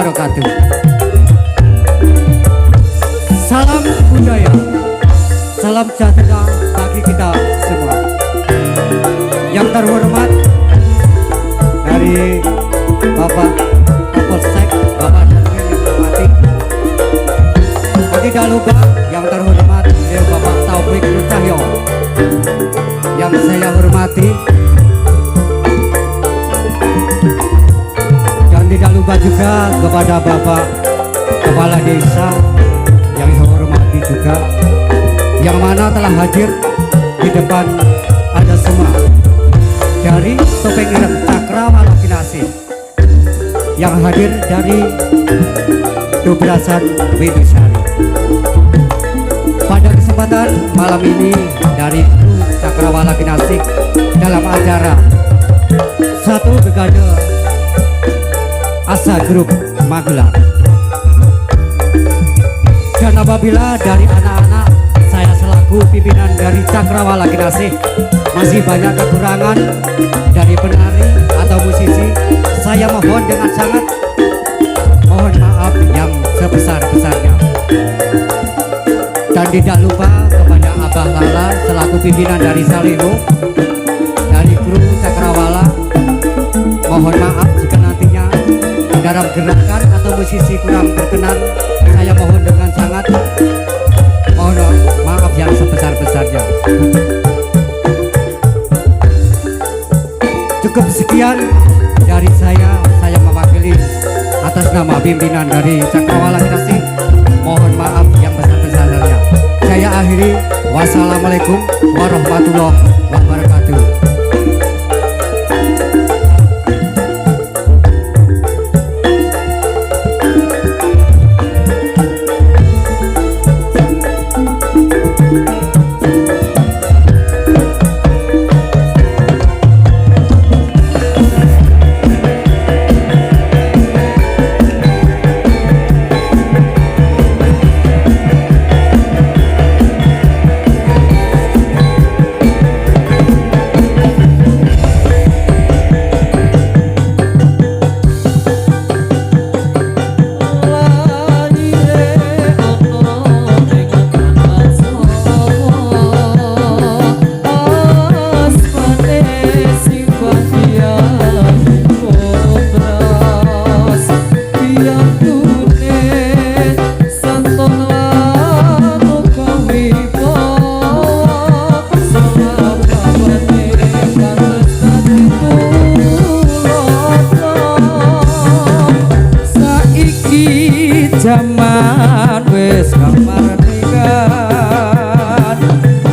wabarakatuh. Salam budaya, salam sejahtera bagi kita semua. Yang terhormat dari Bapak Kapolsek, Bapak Danwil yang hormati. Tidak lupa yang terhormat beliau Bapak Taufik Nur Cahyo yang saya hormati. Dan tidak lupa juga kepada Bapak Kepala Desa yang saya hormati juga, yang mana telah hadir di depan ada semua dari Topeng Ireng Cakrawala Kinasih, yang hadir dari Dobrasan Wedusari. Pada kesempatan malam ini dari kru Cakrawala Kinasih dalam acara Satu Dekade Asa Grup Magelang. Dan apabila dari anak-anak saya selaku pimpinan dari Cakrawala Kinasih masih banyak kekurangan dari penari atau musisi, saya mohon dengan sangat mohon maaf yang sebesar-besarnya. Dan tidak lupa kepada Abah Lala selaku pimpinan dari Salihu, dari kru Cakrawala, mohon maaf jika nantinya dalam gerakan atau musisi kurang berkenan. Saya mohon dengan sangat mohon maaf yang sebesar-besarnya. Cukup sekian dari saya mewakili atas nama pimpinan dari Cakrawala Kinasih, mohon maaf yang besar-besarnya. Saya akhiri, wassalamualaikum warahmatullahi wabarakatuh. Zaman wis kamardikan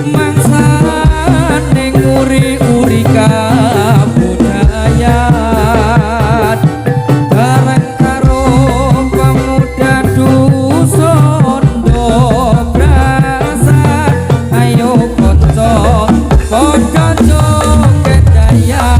mangsane nguri-uri kabudayan bareng karo pemuda dusun Dobrasan. Ayo kanca joget daya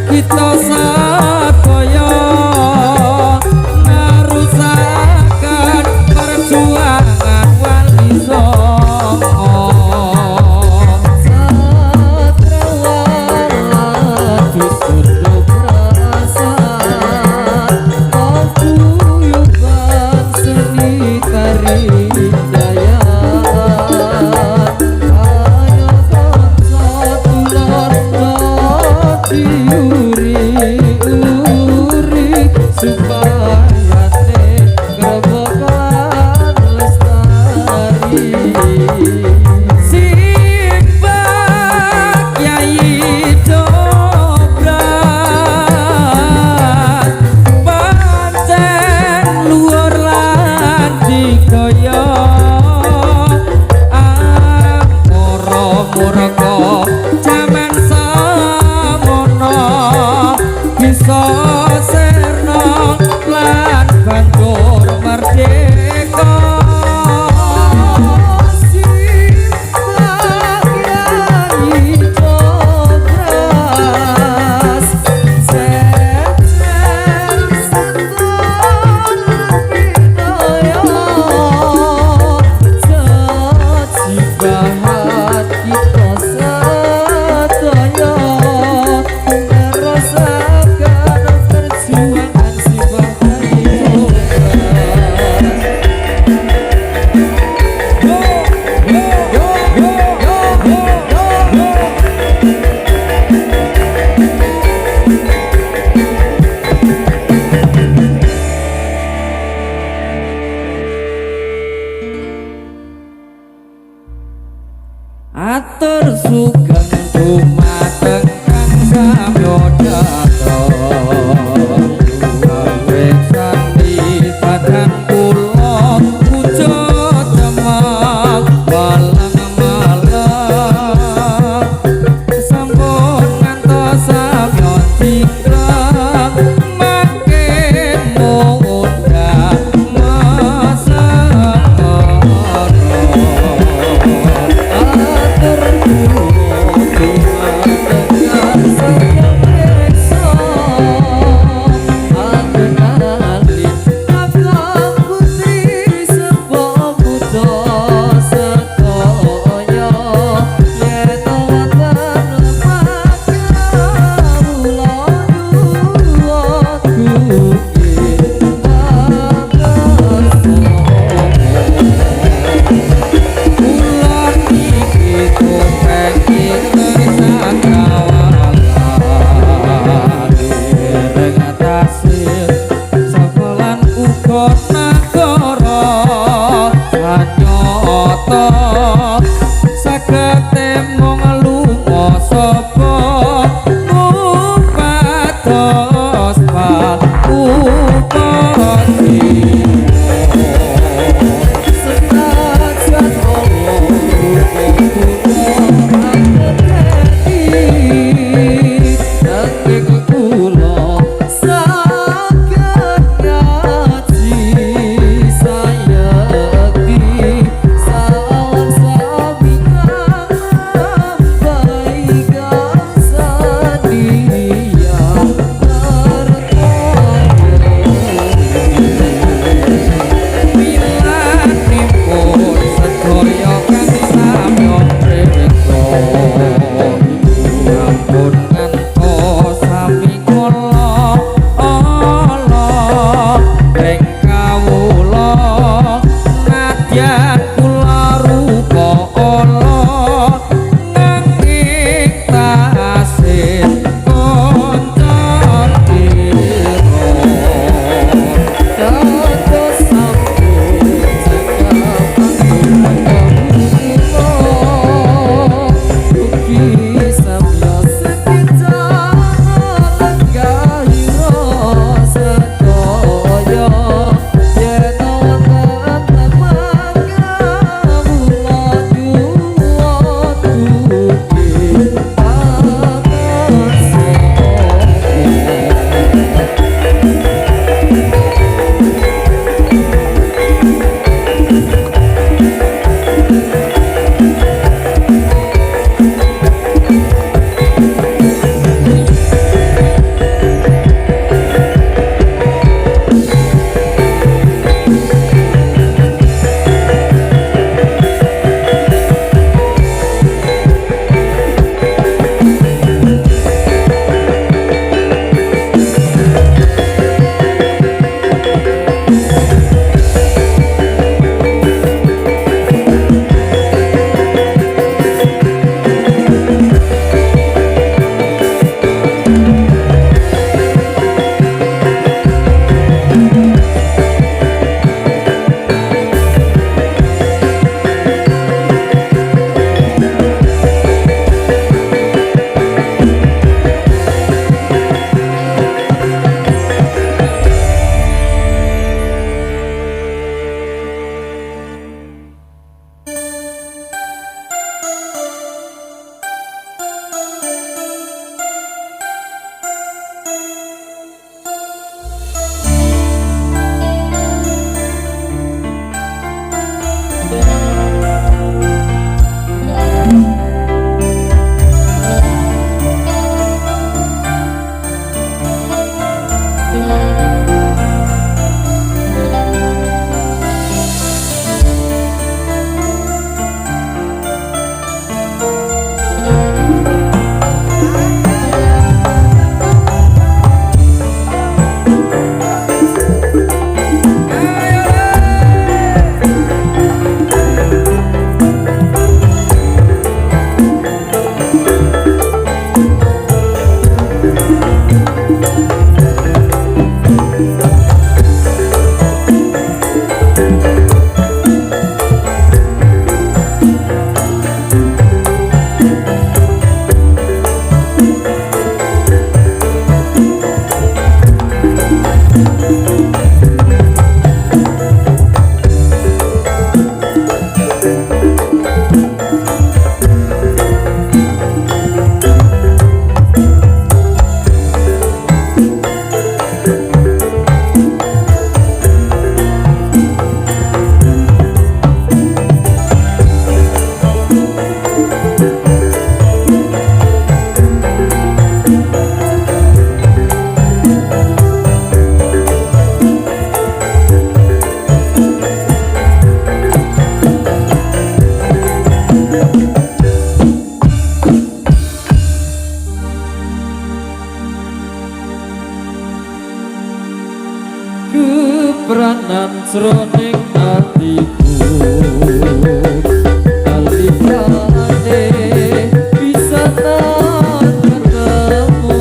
kita sadaya kasil sekolan uga nagara sanyata sagete mung lunga sapa upados pal upati senajan kepranan sroning atiku kalikane bisa tak ketemu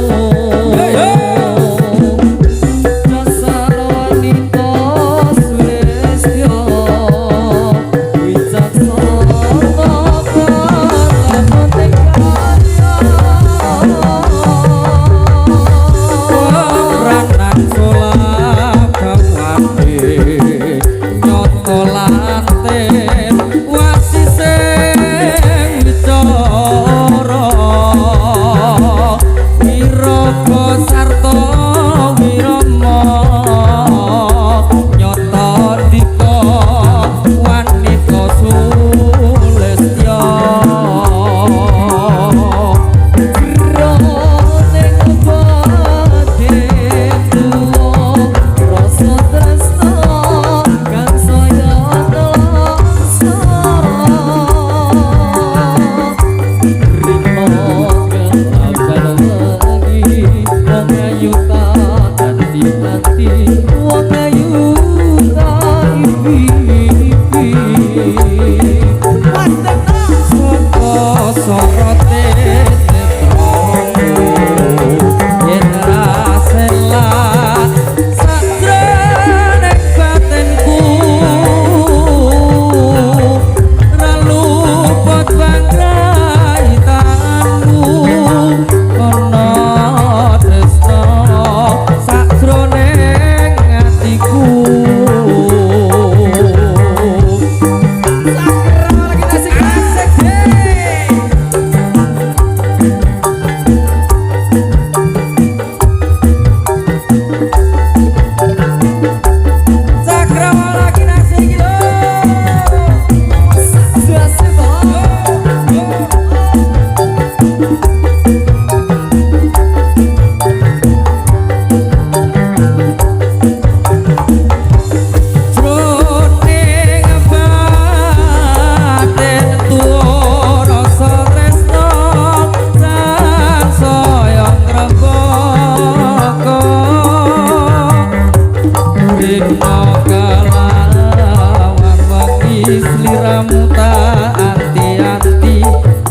Dino kalawan wengi sliramu tak anti-anti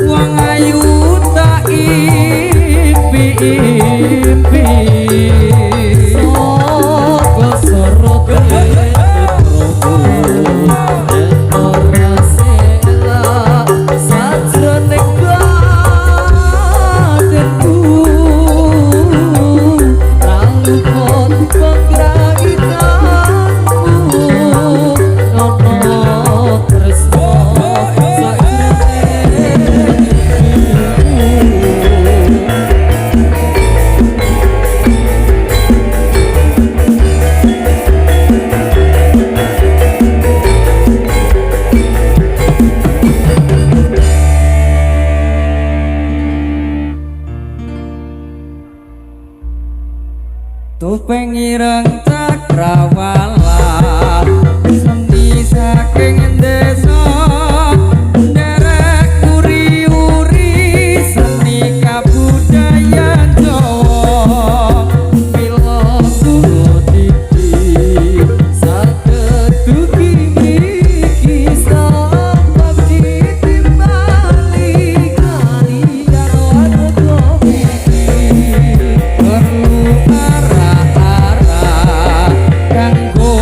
wong ayu tak impi-impi saka sorot ora sela sajroning badanku rangkon penggragitanmu nono tresno sajroning topeng ireng cakrawala seni saking desa nderek uri-uri seni kabudayan Jawa mila kulo titi saged dugi kisah abdi timbali kaliyan warga perlu arah kanggo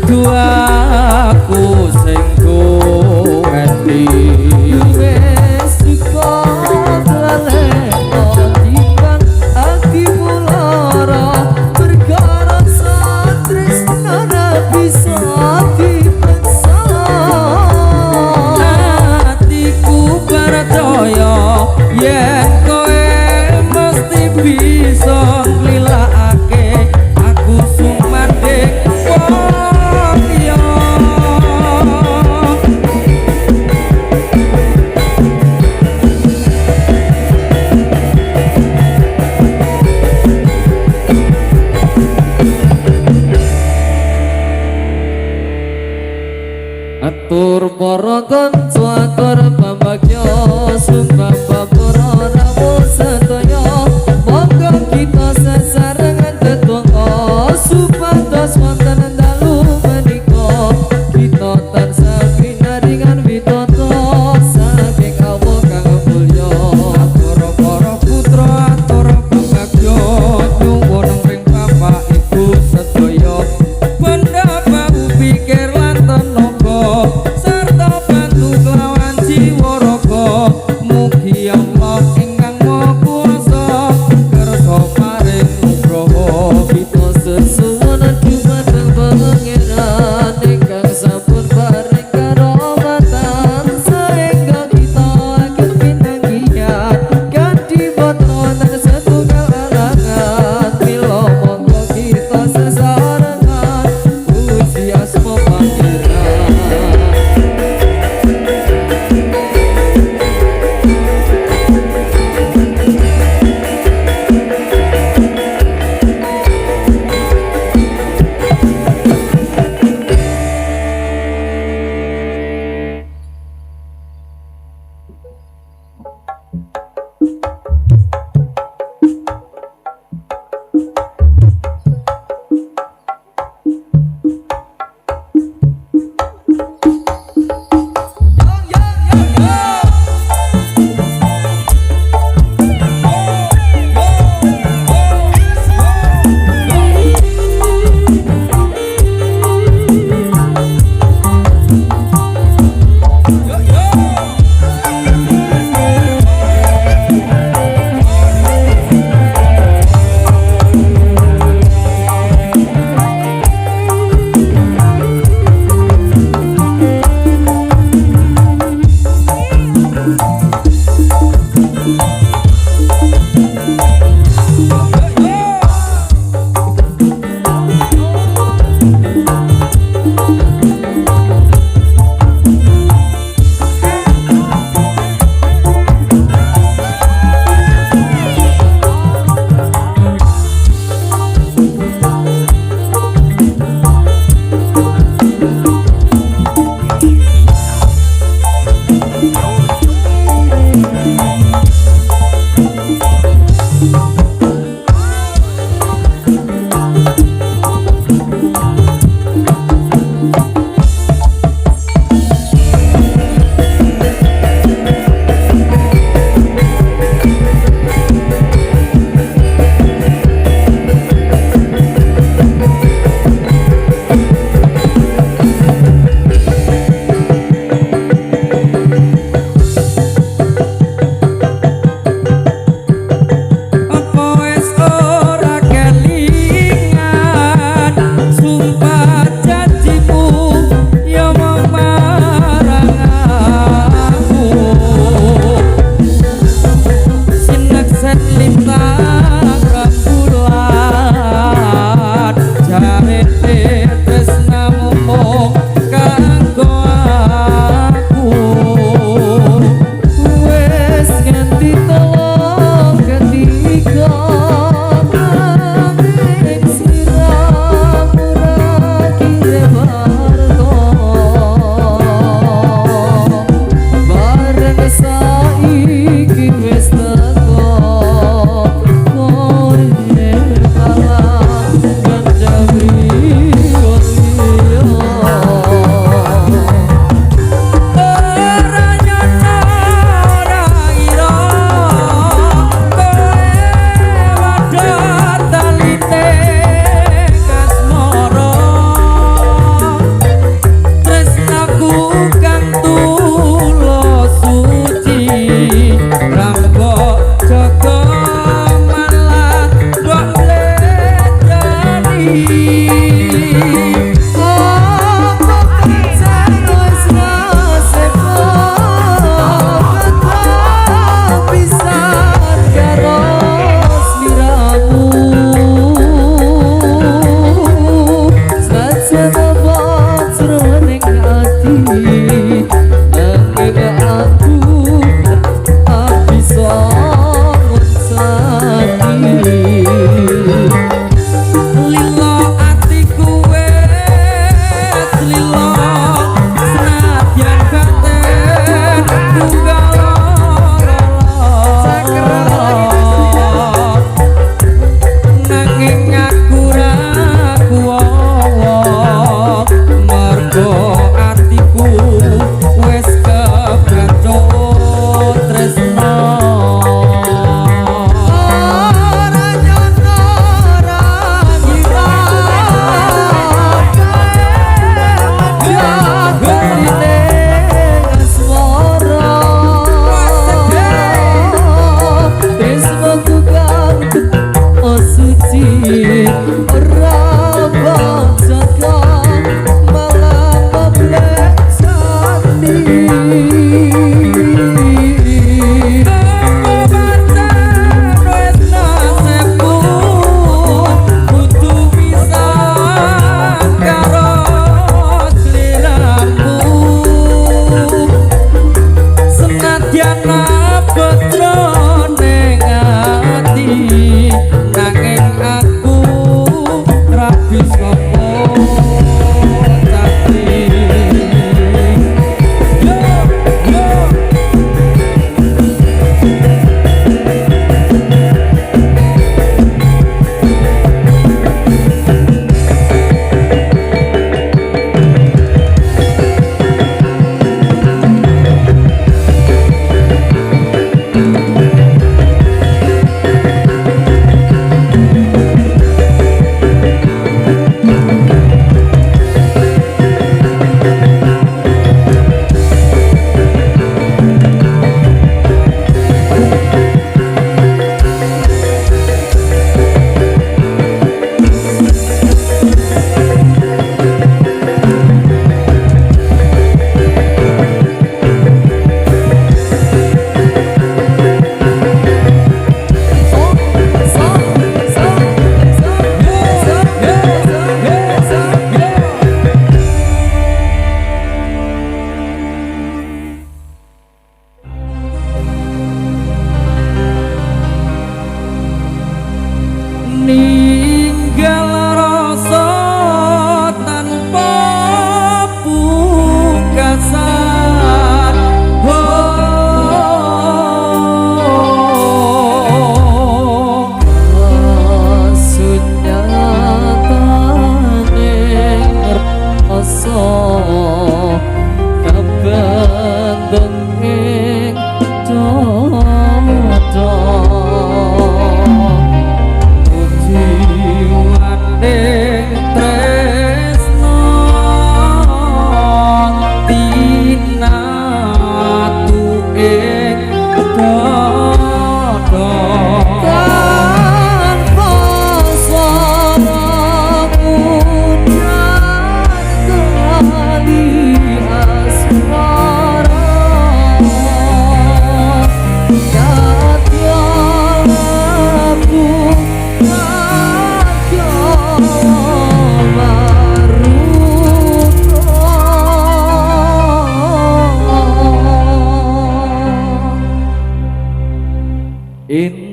aku sing kuwenti wis kok laleno timbang atimu lara perkara satresna ora bisa dipaksa atiku percaya yen kowe mesti bisa nglilakake aku sumandhing wong liya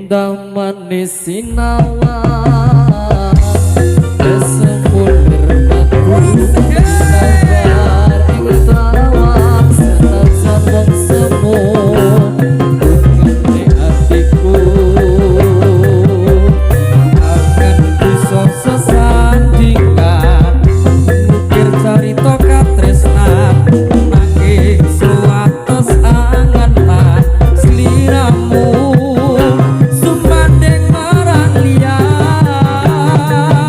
indah manis sinawa kesemun bermatu sabar ing tawa senajan wong semu bukan di hatiku akan bisa sesandingan mikir carita katresnan nanging suatos angan-angan sliramu sumandeng marang liya dikasa tanpa gagasan kasunyatane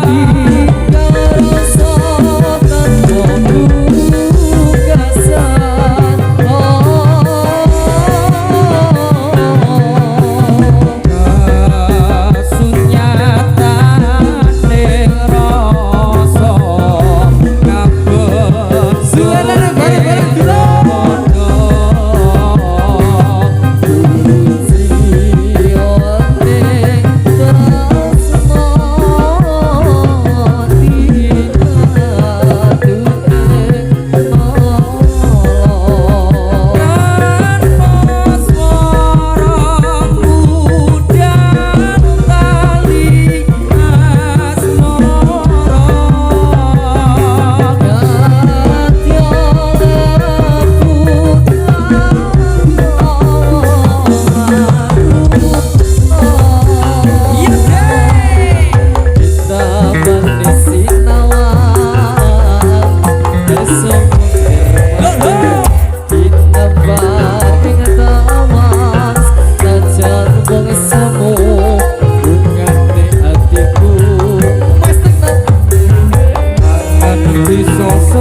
rasa kabeh Suaranya bareng-bareng dulu.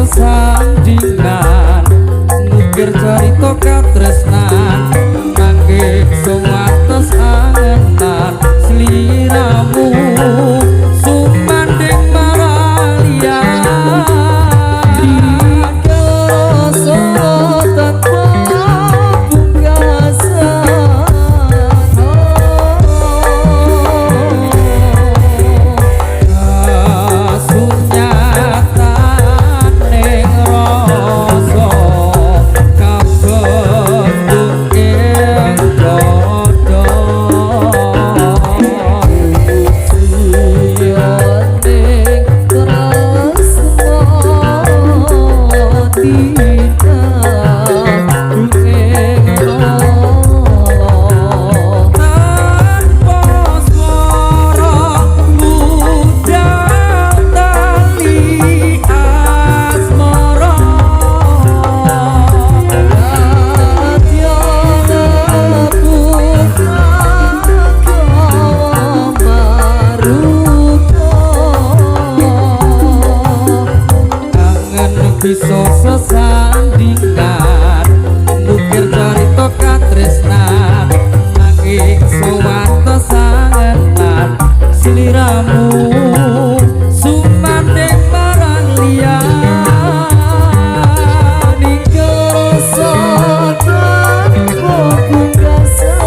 Sandingan ngukir carita katresnan nanging suwatos angenan sliramu sumanding marang liya dikasa tanpa bisa sesandingan nukir carita katresnan nanging suwatos angenan sliramu sumanding marang liya dikasa tanpa gagasan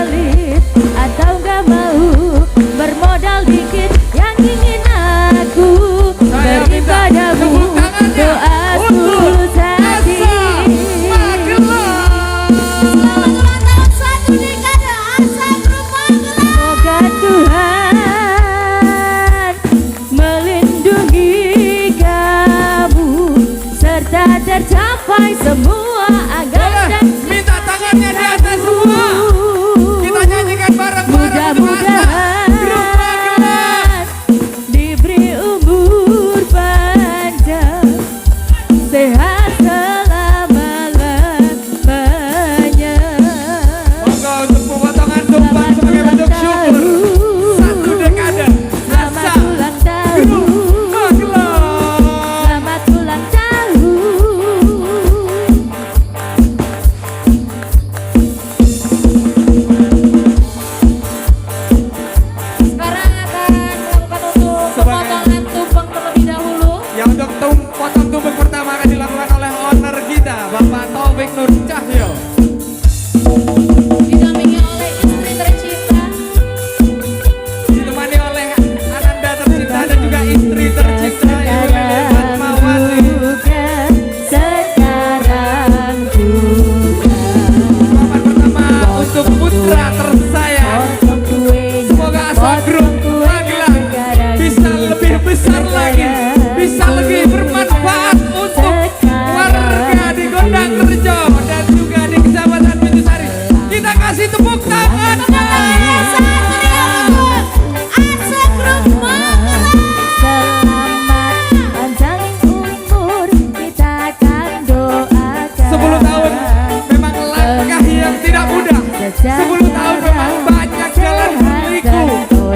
pelit atau gak mau bermodal dikit yang ingin aku Saya beri minta padamu tepuk tangannya doa untuk tulus hati. Selamat ulang tahun 1 dekade Asa Group Magelang. Semoga Tuhan melindungi kamu serta tercapai semua Boleh angan dan minta tangannya di atas semua. Kita nyanyikan bareng-bareng untuk Asa Group Magelang. mudah-mudahan diberi umur panjang sehat selama-lamanya. Monggo untuk pemotongan tumpang sebagai bentuk syukur 1 dekade Asa Selamat ulang tahun. Group Magelang. Selamat ulang tahun. Sekarang akan dilakukan untuk pemotongan tumpeng terlebih dahulu. Yang untuk potong tumpeng pertama akan dilakukan oleh owner kita, Bapak Taufik Nur Cahyo. Didampingi oleh istri tercinta. Ditemani oleh Ananda tercinta dan juga istri tercinta Ibu Lili Fatmawati. Bukan sekarang juga Selamat pertama untuk putra tersayang. potong kuenya, Semoga Asa Group Magelang bisa lebih besar lagi, bisa lebih bermanfaat untuk warga di Gondang Rejo dan juga di Kecamatan Pintusari. Kita kasih tepuk tangan. Asa Group Magelang. selamat panjang umur kita akan doakan 10 tahun memang langkah yang tidak mudah. 10 tahun memang banyak jalan berliku,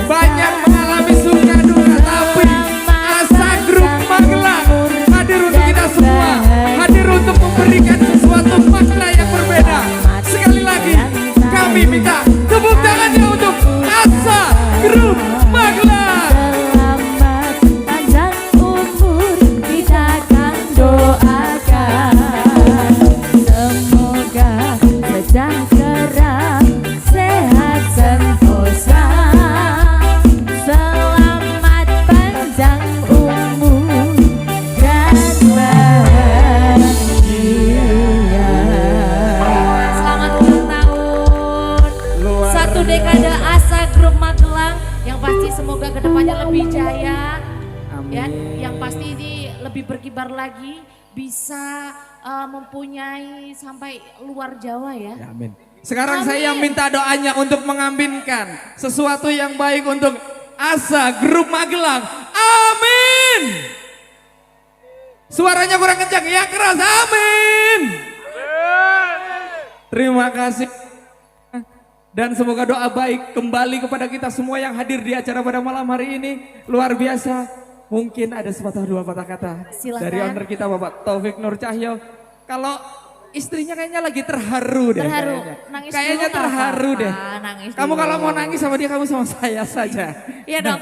banyak mengalami suka duka, tapi Asa Group Magelang hadir untuk kita semua, hadir untuk memberikan sesuatu makna yang berbeda. Sekali lagi kami minta tepuk tangannya untuk Asa Group Magelang. selamat panjang umur kita akan doakan semoga sejahtera sehat sentosa selamat panjang umur dan bahagia. Selamat ulang tahun. Luar 1 dekade Asa Group Magelang yang pasti semoga kedepannya lebih jaya. Ya, yang pasti ini lebih berkibar lagi, bisa mempunyai sampai luar Jawa ya. Ya, amin. Sekarang saya minta doanya untuk mengaminkan sesuatu yang baik untuk Asa Group Magelang. Amin. Suaranya kurang kencang, ya keras. Amin. Terima kasih. Dan semoga doa baik kembali kepada kita semua yang hadir di acara pada malam hari ini. Luar biasa. Mungkin ada sepatah dua patah kata Silakan. dari owner kita Bapak Taufik Nur Cahyo. Kalau istrinya kayaknya lagi terharu deh. Terharu. Kayaknya, Nangis Kayaknya dulu nggak terharu apa-apa, deh. nangis Kamu dulu. kalau mau nangis sama dia, kamu sama saya saja. Iya dong.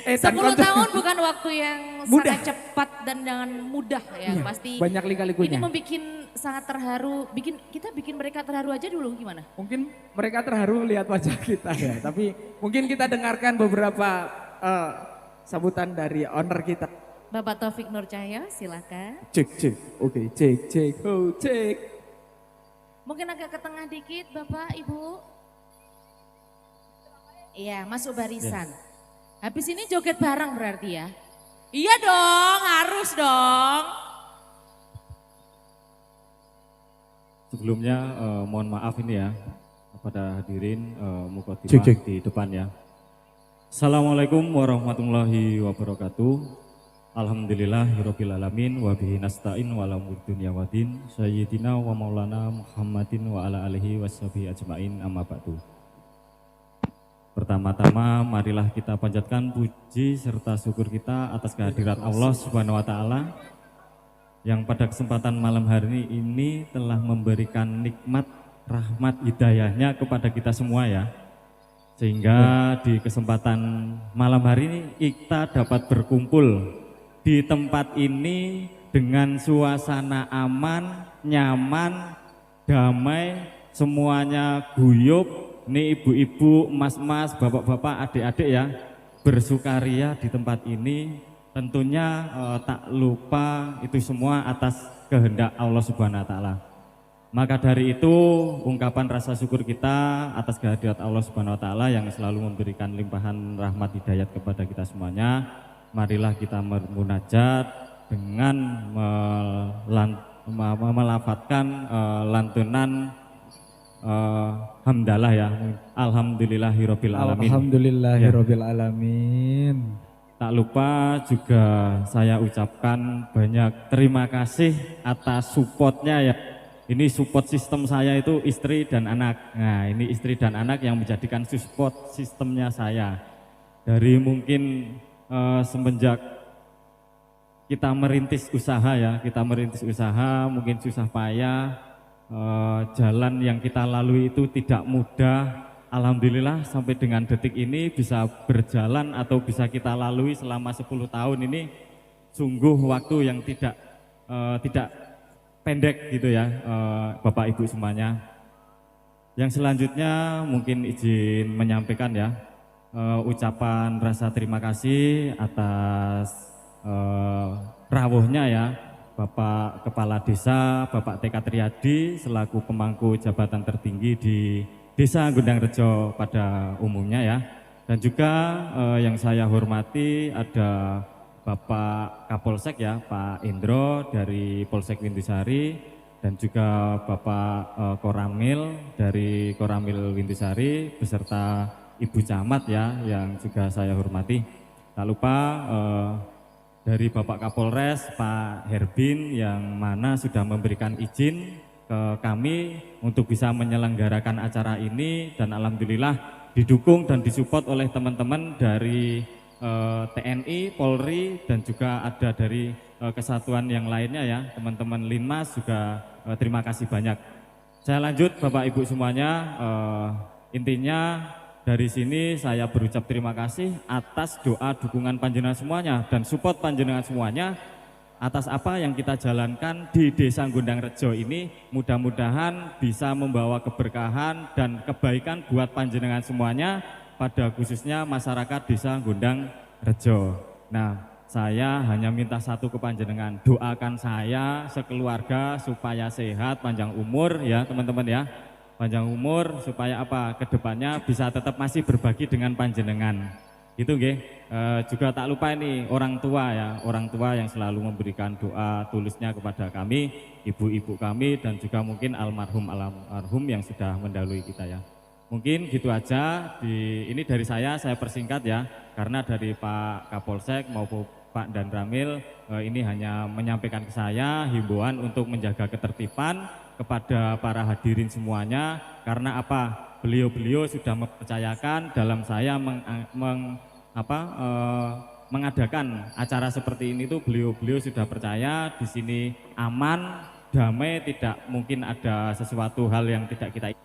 10 Tan konten. tahun bukan waktu yang Mudah. sangat cepat dan dengan mudah ya. Iya, Pasti banyak lika-likunya. ini membuat sangat terharu. Kita bikin mereka terharu aja dulu gimana? Mungkin mereka terharu lihat wajah kita ya. Tapi mungkin kita dengarkan beberapa sambutan dari owner kita. Bapak Taufik Nur Cahyo, silakan. Cek. Oke, cek. Oh, cek. Mungkin agak ke tengah dikit, Bapak, Ibu. Iya, masuk barisan. Habis ini joget bareng berarti ya? Iya dong, harus dong. Sebelumnya mohon maaf ini ya kepada hadirin Cek. mukotimah di depan ya. Assalamualaikum warahmatullahi wabarakatuh. Alhamdulillahirabbil alamin wa bihi nasta'in wa ala umuri dunya waddin. Sayyidina wa maulana Muhammadin wa ala alihi washabihi ajmain amma ba'du. Pertama-tama marilah kita panjatkan puji serta syukur kita atas kehadirat Allah Subhanahu wa taala yang pada kesempatan malam hari ini telah memberikan nikmat, rahmat, hidayahnya kepada kita semua ya. Sehingga di kesempatan malam hari ini kita dapat berkumpul di tempat ini dengan suasana aman, nyaman, damai, semuanya guyup, ini ibu-ibu, mas-mas, bapak-bapak, adik-adik ya, bersukaria di tempat ini. Tentunya tak lupa itu semua atas kehendak Allah Subhanahu wa taala. Maka dari itu ungkapan rasa syukur kita atas kehadirat Allah Subhanahu wa taala yang selalu memberikan limpahan rahmat hidayat kepada kita semuanya. Marilah kita bermunajat dengan melafadzkan lantunan hamdalah ya. Alhamdulillahirabbil alamin. Alhamdulillahirabbil alamin. Tak lupa juga saya ucapkan banyak terima kasih atas supportnya ya. Ini support sistem saya itu istri dan anak. Nah, ini istri dan anak yang menjadikan support sistemnya saya. Dari mungkin semenjak kita merintis usaha ya, mungkin susah payah, jalan yang kita lalui itu tidak mudah. Alhamdulillah sampai dengan detik ini bisa berjalan atau bisa kita lalui selama 10 tahun ini, sungguh waktu yang tidak pendek gitu ya, Bapak Ibu semuanya. Yang selanjutnya mungkin izin menyampaikan ya, ucapan rasa terima kasih atas rawuhnya ya Bapak Kepala Desa, Bapak TK Triadi selaku pemangku jabatan tertinggi di Desa Gundangrejo pada umumnya ya. Dan juga yang saya hormati ada Bapak Kapolsek ya, Pak Indro dari Polsek Wintisari, dan juga Bapak Koramil dari Koramil Wintisari beserta Ibu Camat ya yang juga saya hormati. Tak lupa dari Bapak Kapolres Pak Herbin yang mana sudah memberikan izin ke kami untuk bisa menyelenggarakan acara ini, dan alhamdulillah didukung dan disupport oleh teman-teman dari TNI, Polri, dan juga ada dari kesatuan yang lainnya ya, teman-teman Linmas juga terima kasih banyak. Saya lanjut Bapak Ibu semuanya, intinya dari sini saya berucap terima kasih atas doa dukungan panjenengan semuanya dan support panjenengan semuanya atas apa yang kita jalankan di Desa Gundangrejo ini. Mudah-mudahan bisa membawa keberkahan dan kebaikan buat panjenengan semuanya, pada khususnya masyarakat Desa Gundangrejo. Nah, saya hanya minta satu ke panjenengan, doakan saya sekeluarga supaya sehat, panjang umur ya teman-teman ya. Panjang umur supaya apa? Kedepannya bisa tetap masih berbagi dengan panjenengan. Itu nggih. Juga tak lupa ini orang tua ya, orang tua yang selalu memberikan doa tulisnya kepada kami, ibu-ibu kami, dan juga mungkin almarhum yang sudah mendahului kita ya. Mungkin gitu aja, ini dari saya persingkat ya, karena dari Pak Kapolsek maupun Pak Dan Ramil ini hanya menyampaikan ke saya himbauan untuk menjaga ketertiban kepada para hadirin semuanya, karena apa? Beliau-beliau sudah mempercayakan dalam saya mengadakan acara seperti ini tuh, beliau-beliau sudah percaya di sini aman, damai, tidak mungkin ada sesuatu hal yang tidak kita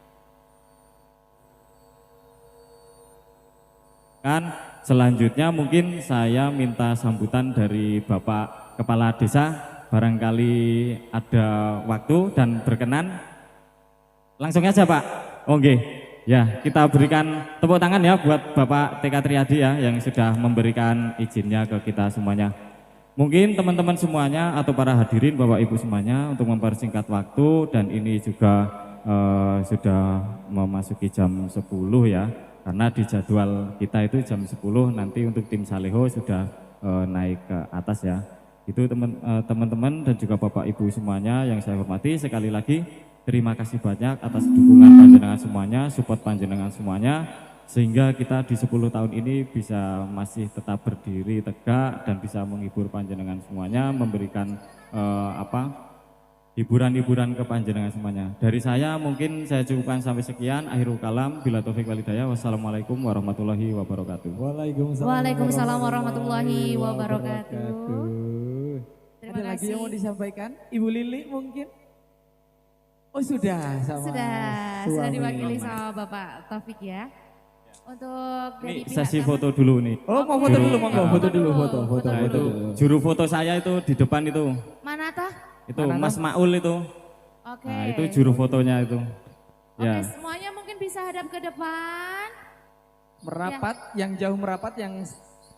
kan. Selanjutnya mungkin saya minta sambutan dari Bapak Kepala Desa, barangkali ada waktu dan berkenan. Langsung aja Pak. Oke. Ya, kita berikan tepuk tangan ya buat Bapak TK Triadi ya yang sudah memberikan izinnya ke kita semuanya. Mungkin teman-teman semuanya atau para hadirin Bapak Ibu semuanya, untuk mempersingkat waktu, dan ini juga sudah memasuki jam 10 ya. Karena di jadwal kita itu jam 10 nanti untuk tim Saleho sudah naik ke atas ya. Itu teman-teman dan juga Bapak Ibu semuanya yang saya hormati, sekali lagi terima kasih banyak atas dukungan panjenengan semuanya, support panjenengan semuanya, sehingga kita di 10 tahun ini bisa masih tetap berdiri tegak dan bisa menghibur panjenengan semuanya, memberikan hiburan-hiburan ke panjenengan semuanya. Dari saya mungkin saya cukupkan sampai sekian. Akhirul kalam, bila taufik wal hidayah. Wassalamualaikum warahmatullahi wabarakatuh. Waalaikumsalam warahmatullahi wabarakatuh. Terima Ada lagi kasih. yang mau disampaikan? Ibu Lili mungkin? Oh sudah, sama Sudah suami. diwakili sama Bapak Taufik ya. Untuk dari Ini pihak sesi kami- foto dulu nih. Oh mau foto dulu, monggo, Ah. foto dulu, foto Nah, itu dulu. juru foto saya itu di depan itu. Mana tah? Itu Mas Maul itu. Oke. Nah, itu juru fotonya itu. Oke, Ya. semuanya mungkin mungkin bisa hadap ke depan. Merapat, yang jauh merapat, yang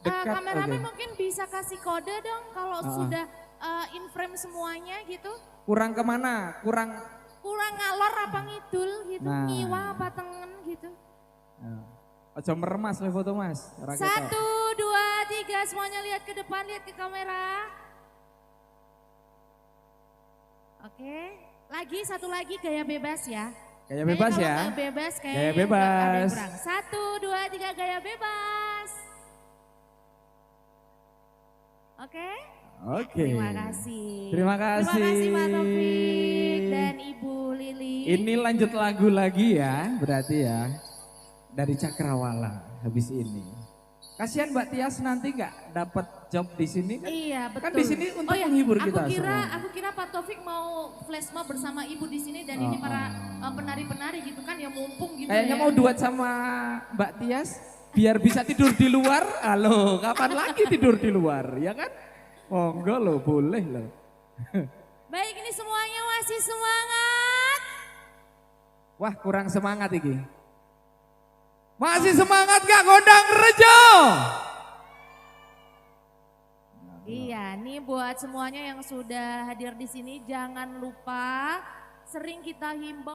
dekat. Kameramen oke. mungkin bisa kasih kode dong kalau sudah in frame semuanya gitu. Kurang kemana? Kurang. Kurang ngalor apa ngidul gitu, Nah. ngiwa apa tengen gitu. Ojo meremas we foto mas. Ora ketok. 1, 2, 3 semuanya lihat ke depan, lihat ke kamera. Oke, lagi satu lagi gaya bebas ya. Gaya bebas Kayaknya ya. kalau nggak bebas kayaknya Gaya ada yang bebas. kurang. 1, 2, 3 gaya bebas. Oke. Oke. Terima kasih. Terima kasih. Terima kasih Pak Taufik dan Ibu Lili. Ini lanjut lagu lagi ya, berarti ya. Dari Cakrawala habis ini. Kasihan Mbak Tias nanti nggak dapat job di sini kan? Iya betul. Kan di sini untuk menghibur kita semua. Aku kira Pak Taufik mau flash mob bersama Ibu di sini dan ini para penari-penari gitu kan ya mumpung gitu Kayaknya ya. mau duet sama Mbak Tias biar bisa tidur di luar. Halo, kapan lagi tidur di luar ya kan? Monggo loh, boleh loh. Baik ini semuanya masih semangat. Wah kurang semangat iki. Masih semangat gak Gondang Rejo? Iya, nih buat semuanya yang sudah hadir di sini jangan lupa sering kita himbau